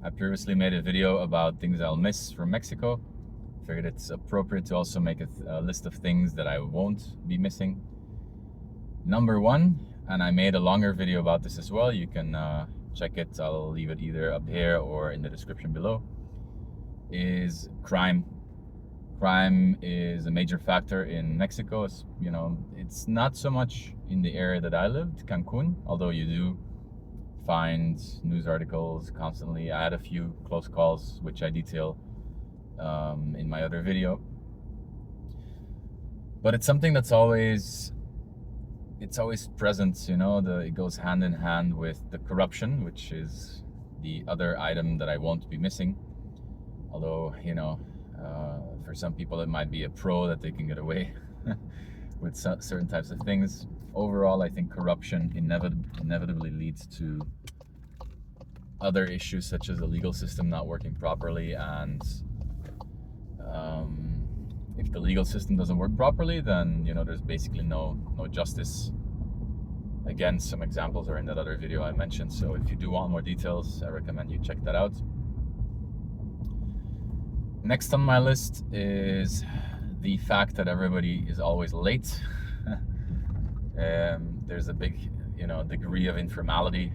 I previously made a video about things I'll miss from Mexico. Figured it's appropriate to also make a list of things that I won't be missing. Number one, and I made a longer video about this as well. You can check it. I'll leave it either up here or in the description below. Is crime. Crime is a major factor in Mexico. It's not so much in the area that I lived, Cancun, although you do find news articles constantly. I had a few close calls, which I detail in my other video. But it's something that's always present, it goes hand in hand with the corruption, which is the other item that I won't be missing. Although, for some people it might be a pro that they can get away with certain types of things. Overall, I think corruption inevitably leads to other issues, such as the legal system not working properly. And if the legal system doesn't work properly, then there's basically no justice. Again, some examples are in that other video I mentioned, so if you do want more details, I recommend you check that out. Next on my list is the fact that everybody is always late. There's a big degree of informality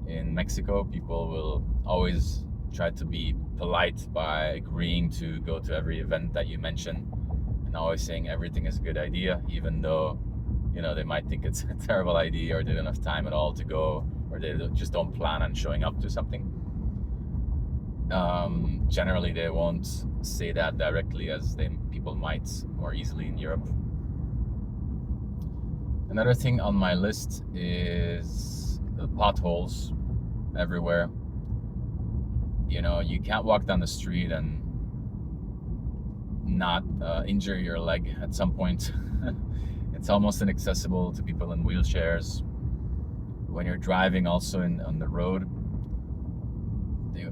in Mexico. People will always try to be polite by agreeing to go to every event that you mention and always saying everything is a good idea, even though they might think it's a terrible idea, or they don't have time at all to go, or they just don't plan on showing up to something. Generally they won't say that directly, as people might more easily in Europe. Another thing on my list is the potholes everywhere. You can't walk down the street and not injure your leg at some point. It's almost inaccessible to people in wheelchairs. When you're driving also on the road,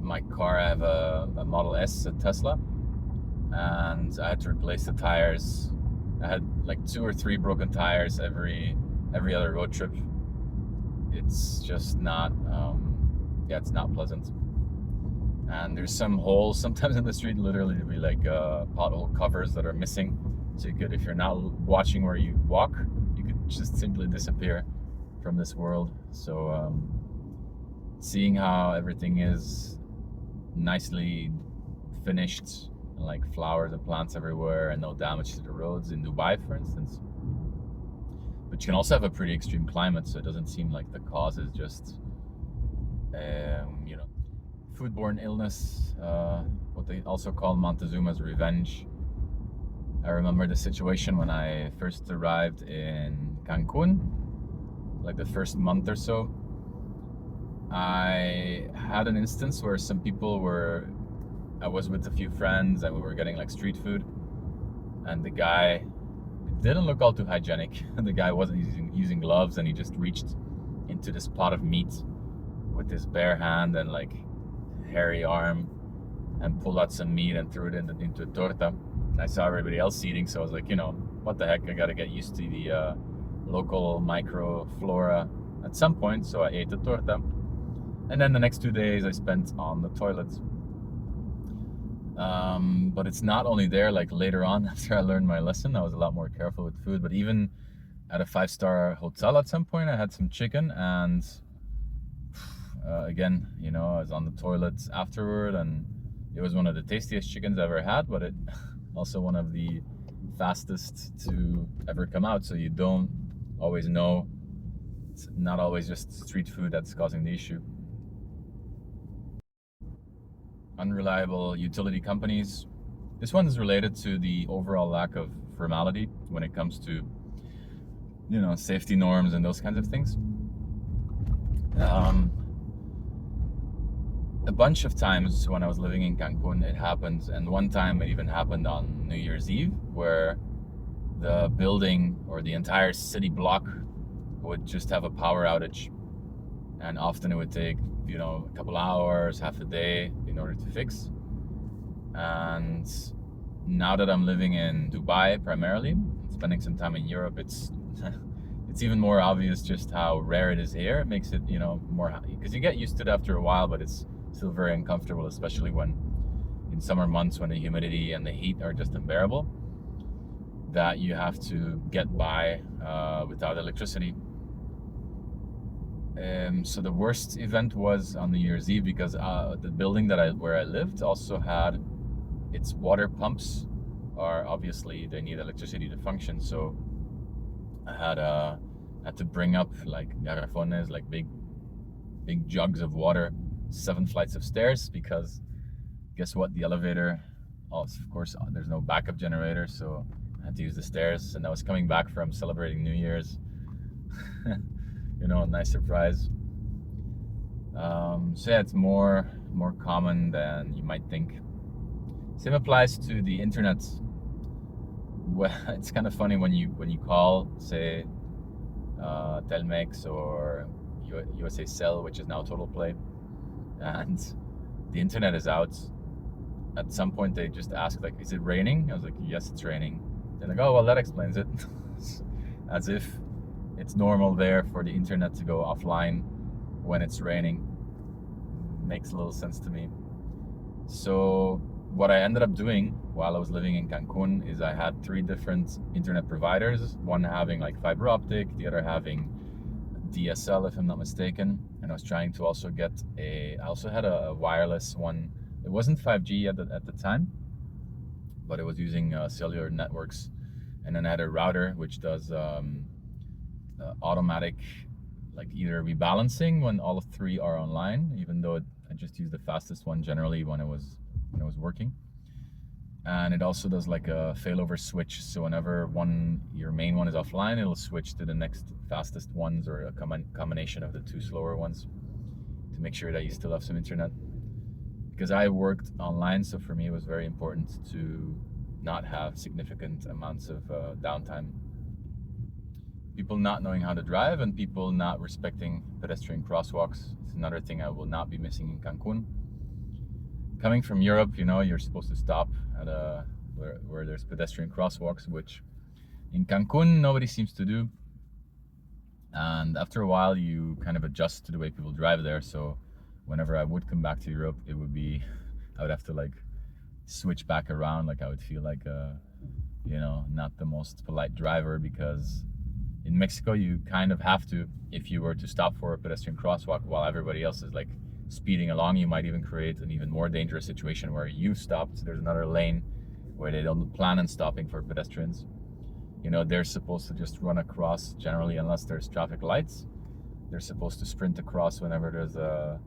my car, I have a Model S, a Tesla, and I had to replace the tires. I had like 2 or 3 broken tires every other road trip. It's just not, it's not pleasant. And there's some holes sometimes in the street, literally there'll be like pothole covers that are missing. So if you're not watching where you walk, you could just simply disappear from this world. So seeing how everything is nicely finished, like flowers and plants everywhere, and no damage to the roads in Dubai, for instance. But you can also have a pretty extreme climate, so it doesn't seem like the cause is just foodborne illness, what they also call Montezuma's revenge. I remember the situation when I first arrived in Cancun, like the first month or so. I had an instance where I was with a few friends and we were getting like street food, and the guy, it didn't look all too hygienic. The guy wasn't using gloves, and he just reached into this pot of meat with his bare hand and like hairy arm and pulled out some meat and threw it into a torta. And I saw everybody else eating, so I was like, what the heck, I gotta get used to the local microflora at some point. So I ate the torta, and then the next 2 days I spent on the toilet. But it's not only there. Like later on, after I learned my lesson, I was a lot more careful with food. But even at a 5-star hotel at some point, I had some chicken, and again, I was on the toilet afterward, and it was one of the tastiest chickens I've ever had, but it also one of the fastest to ever come out. So you don't always know. It's not always just street food that's causing the issue. Unreliable utility companies. This one is related to the overall lack of formality when it comes to, safety norms and those kinds of things. A bunch of times when I was living in Cancun, it happened, and one time it even happened on New Year's Eve, where the building or the entire city block would just have a power outage, and often it would take a couple hours, half a day in order to fix. And now that I'm living in Dubai primarily, spending some time in Europe, it's even more obvious just how rare it is here. It makes it more, because you get used to it after a while, but it's still very uncomfortable, especially when in summer months when the humidity and the heat are just unbearable, that you have to get by without electricity. So the worst event was on New Year's Eve, because the building where I lived also had its water pumps. Are obviously they need electricity to function, so I had to bring up like garrafones, like big jugs of water, 7 flights of stairs, because guess what? The elevator, of course, there's no backup generator, so I had to use the stairs. And I was coming back from celebrating New Year's. A nice surprise. So yeah, it's more common than you might think. Same applies to the internet. Well, it's kind of funny when you call, say, Telmex or USA Cell, which is now Total Play, and the internet is out. At some point, they just ask, like, is it raining? I was like, yes, it's raining. They're like, oh, well, that explains it. As if it's normal there for the internet to go offline when it's raining. Makes a little sense to me. So what I ended up doing while I was living in Cancun is I had 3 different internet providers, one having like fiber optic, the other having DSL, if I'm not mistaken. And I was trying to also I also had a wireless one. It wasn't 5G at the time, but it was using cellular networks. And then I had a router which does automatic, like either rebalancing when all 3 are online, even though I just use the fastest one generally when it was working. And it also does like a failover switch, so whenever your main one is offline, it'll switch to the next fastest ones, or a combination of the 2 slower ones, to make sure that you still have some internet. Because I worked online, so for me it was very important to not have significant amounts of downtime. People not knowing how to drive and people not respecting pedestrian crosswalks is another thing I will not be missing in Cancun. Coming from Europe, you're supposed to stop at where there's pedestrian crosswalks, which in Cancun nobody seems to do. And after a while, you kind of adjust to the way people drive there. So whenever I would come back to Europe, I would have to like switch back around. Like I would feel like not the most polite driver, because in Mexico you kind of have to, if you were to stop for a pedestrian crosswalk while everybody else is like speeding along, you might even create an even more dangerous situation where you stopped. There's another lane where they don't plan on stopping for pedestrians. They're supposed to just run across generally, unless there's traffic lights. They're supposed to sprint across whenever there's a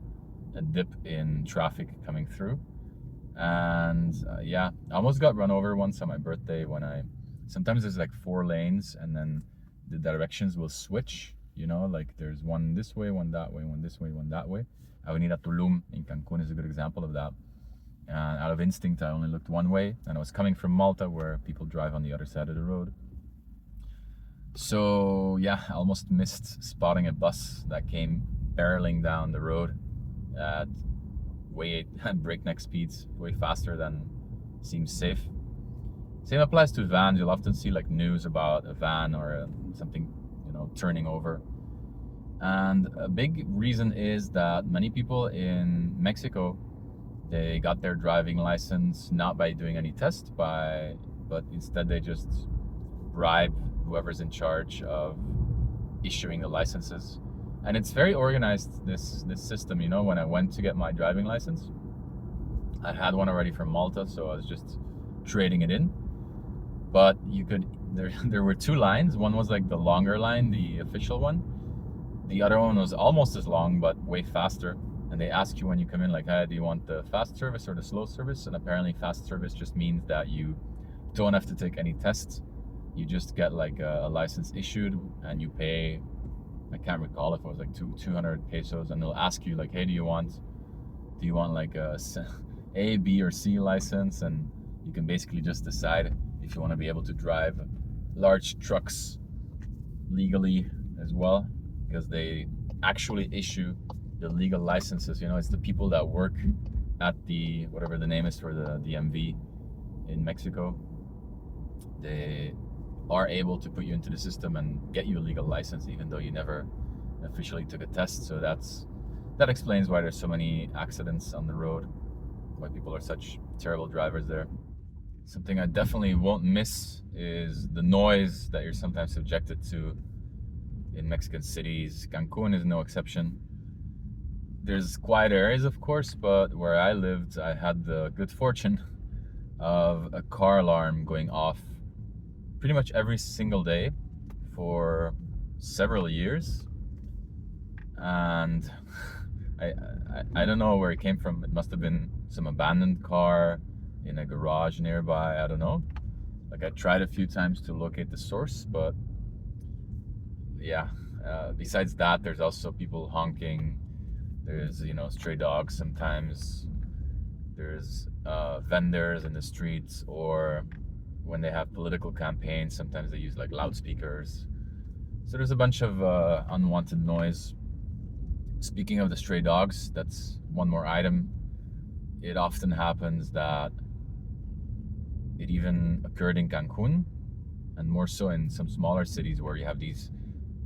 dip in traffic coming through. And I almost got run over once on my birthday sometimes there's like 4 lanes, and then the directions will switch, like there's one this way, one that way, one this way, one that way. Avenida Tulum in Cancun is a good example of that. And out of instinct, I only looked one way, and I was coming from Malta, where people drive on the other side of the road. So I almost missed spotting a bus that came barreling down the road at breakneck speeds, way faster than seems safe. Same applies to vans. You'll often see like news about a van or something, turning over. And a big reason is that many people in Mexico, they got their driving license not by doing any test, but instead they just bribe whoever's in charge of issuing the licenses. And it's very organized, this system. When I went to get my driving license, I had one already from Malta, so I was just trading it in. But there were 2 lines. One was like the longer line, the official one. The other one was almost as long, but way faster. And they ask you when you come in, like, hey, do you want the fast service or the slow service? And apparently fast service just means that you don't have to take any tests. You just get like a license issued, and you pay, I can't recall if it was like 200 pesos, and they'll ask you like, hey, do you want like A, B, or C license? And you can basically just decide if you want to be able to drive large trucks legally as well, because they actually issue the legal licenses. It's the people that work at the, whatever the name is for the DMV in Mexico. They are able to put you into the system and get you a legal license, even though you never officially took a test. So that's that explains why there's so many accidents on the road, why people are such terrible drivers there. Something I definitely won't miss is the noise that you're sometimes subjected to in Mexican cities. Cancun is no exception. There's quiet areas, of course, but where I lived, I had the good fortune of a car alarm going off pretty much every single day for several years. And I don't know where it came from. It must have been some abandoned car in a garage nearby. I don't know. Like, I tried a few times to locate the source, but yeah. Besides that, there's also people honking. There's, stray dogs sometimes. There's vendors in the streets, or when they have political campaigns, sometimes they use like loudspeakers. So there's a bunch of unwanted noise. Speaking of the stray dogs, that's one more item. It often happens that it even occurred in Cancun, and more so in some smaller cities where you have these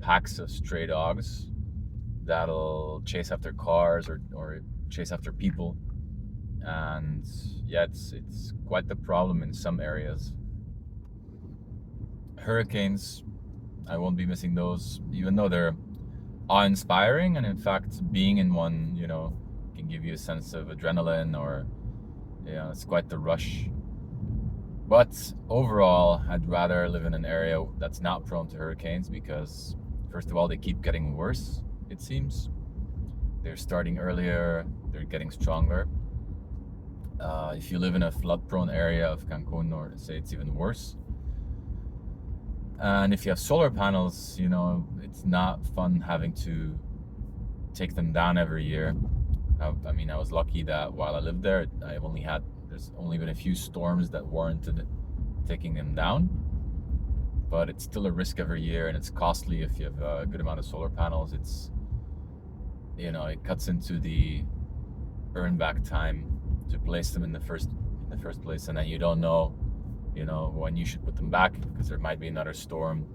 packs of stray dogs that'll chase after cars or chase after people. And yeah, it's quite the problem in some areas. Hurricanes, I won't be missing those, even though they're awe-inspiring, and in fact, being in one, can give you a sense of adrenaline, or it's quite the rush. But overall, I'd rather live in an area that's not prone to hurricanes because, first of all, they keep getting worse, it seems. They're starting earlier, they're getting stronger. If you live in a flood-prone area of Cancun, or say it's even worse. And if you have solar panels, it's not fun having to take them down every year. I was lucky that while I lived there, there's only been a few storms that warranted taking them down. But it's still a risk every year, and it's costly if you have a good amount of solar panels. It cuts into the earn back time to place them in the first place, and then you don't know when you should put them back, because there might be another storm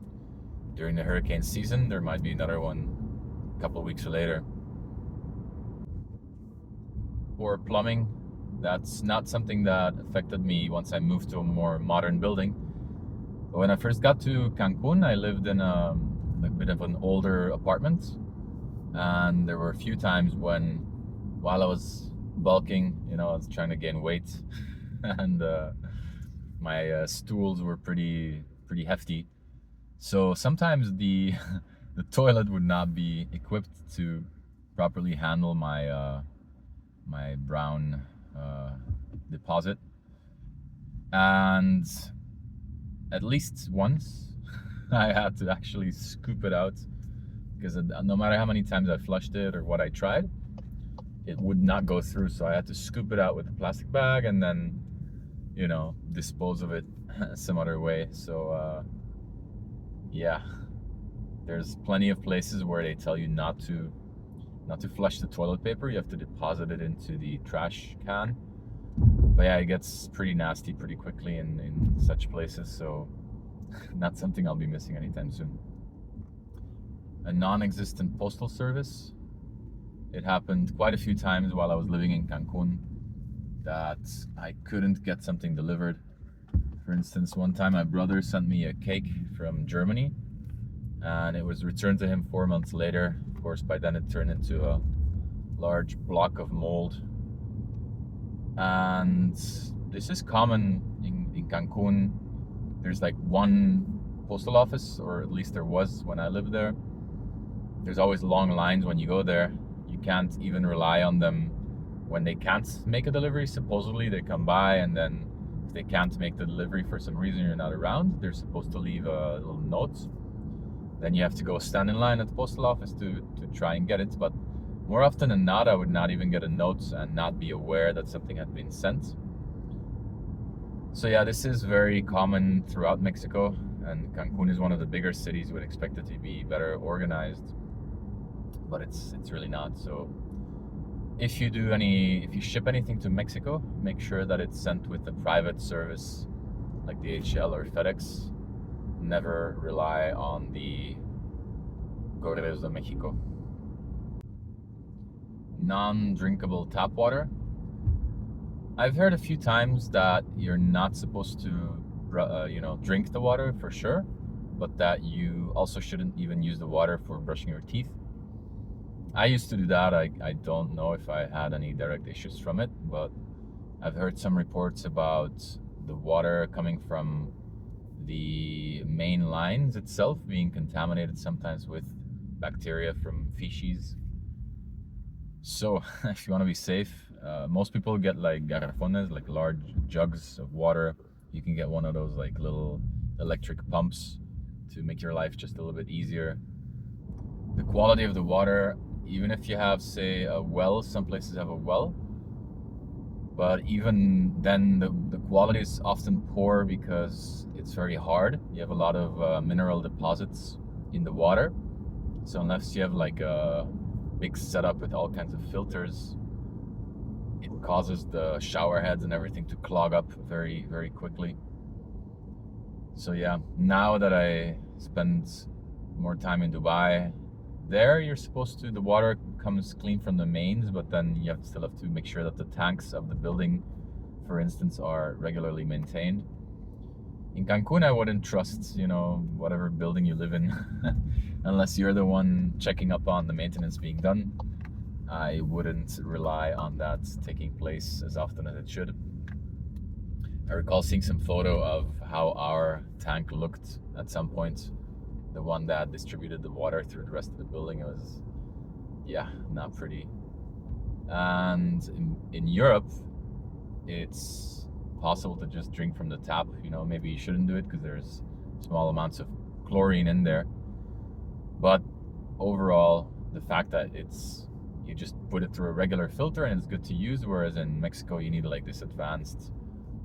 during the hurricane season. There might be another one a couple of weeks later. For plumbing, that's not something that affected me once I moved to a more modern building. But when I first got to Cancun, I lived in a bit of an older apartment, and there were a few times when, while I was bulking, I was trying to gain weight, and my stools were pretty hefty. So sometimes the the toilet would not be equipped to properly handle my brown deposit. And at least once I had to actually scoop it out, because no matter how many times I flushed it or what I tried, it would not go through. So I had to scoop it out with a plastic bag and then dispose of it some other way. So yeah, there's plenty of places where they tell you not to flush the toilet paper. You have to deposit it into the trash can. But yeah, it gets pretty nasty pretty quickly in such places, so not something I'll be missing anytime soon. A non-existent postal service. It happened quite a few times while I was living in Cancun that I couldn't get something delivered. For instance, one time my brother sent me a cake from Germany, and it was returned to him 4 months later. Of course, by then it turned into a large block of mold. And this is common in Cancun. There's like one postal office, or at least there was when I lived there. There's always long lines when you go there. You can't even rely on them when they can't make a delivery. Supposedly they come by, and then if they can't make the delivery for some reason, you're not around, they're supposed to leave a little note. Then you have to go stand in line at the postal office to try and get it. But more often than not, I would not even get a note and not be aware that something had been sent. So yeah, this is very common throughout Mexico, and Cancun is one of the bigger cities. Would expect it to be better organized, but it's really not. So if you ship anything to Mexico, make sure that it's sent with a private service like DHL or FedEx. Never rely on the Correos de Mexico. non-drinkable tap water. I've heard a few times that you're not supposed to, drink the water for sure, but that you also shouldn't even use the water for brushing your teeth. I used to do that. I don't know if I had any direct issues from it, but I've heard some reports about the water coming from the main lines itself being contaminated sometimes with bacteria from feces. So if you want to be safe, most people get like garrafones, like large jugs of water. You can get one of those like little electric pumps to make your life just a little bit easier. The quality of the water, even if you have, say, a well, some places have a well, but even then the quality is often poor because it's very hard. You have a lot of mineral deposits in the water. So unless you have like a big setup with all kinds of filters, it causes the shower heads and everything to clog up very, very quickly. So yeah, now that I spend more time in Dubai, there you're supposed to, the water comes clean from the mains, but then you still have to make sure that the tanks of the building, for instance, are regularly maintained. In Cancun, I wouldn't trust, whatever building you live in, unless you're the one checking up on the maintenance being done. I wouldn't rely on that taking place as often as it should. I recall seeing some photo of how our tank looked at some point, the one that distributed the water through the rest of the building. It was, yeah, not pretty. And in Europe, it's possible to just drink from the tap. Maybe you shouldn't do it because there's small amounts of chlorine in there. But overall, the fact that you just put it through a regular filter and it's good to use, whereas in Mexico you need like this advanced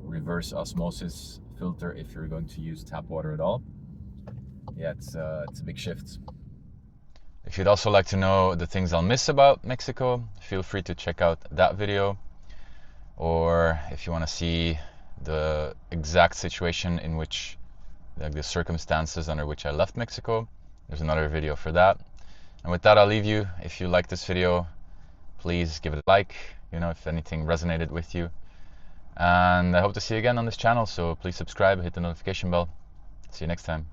reverse osmosis filter if you're going to use tap water at all. Yeah, it's a big shift. If you'd also like to know the things I'll miss about Mexico, feel free to check out that video. Or if you want to see the exact situation in which, like the circumstances under which I left Mexico, there's another video for that. And with that, I'll leave you. If you like this video, please give it a like, if anything resonated with you. And I hope to see you again on this channel, so please subscribe, hit the notification bell. See you next time.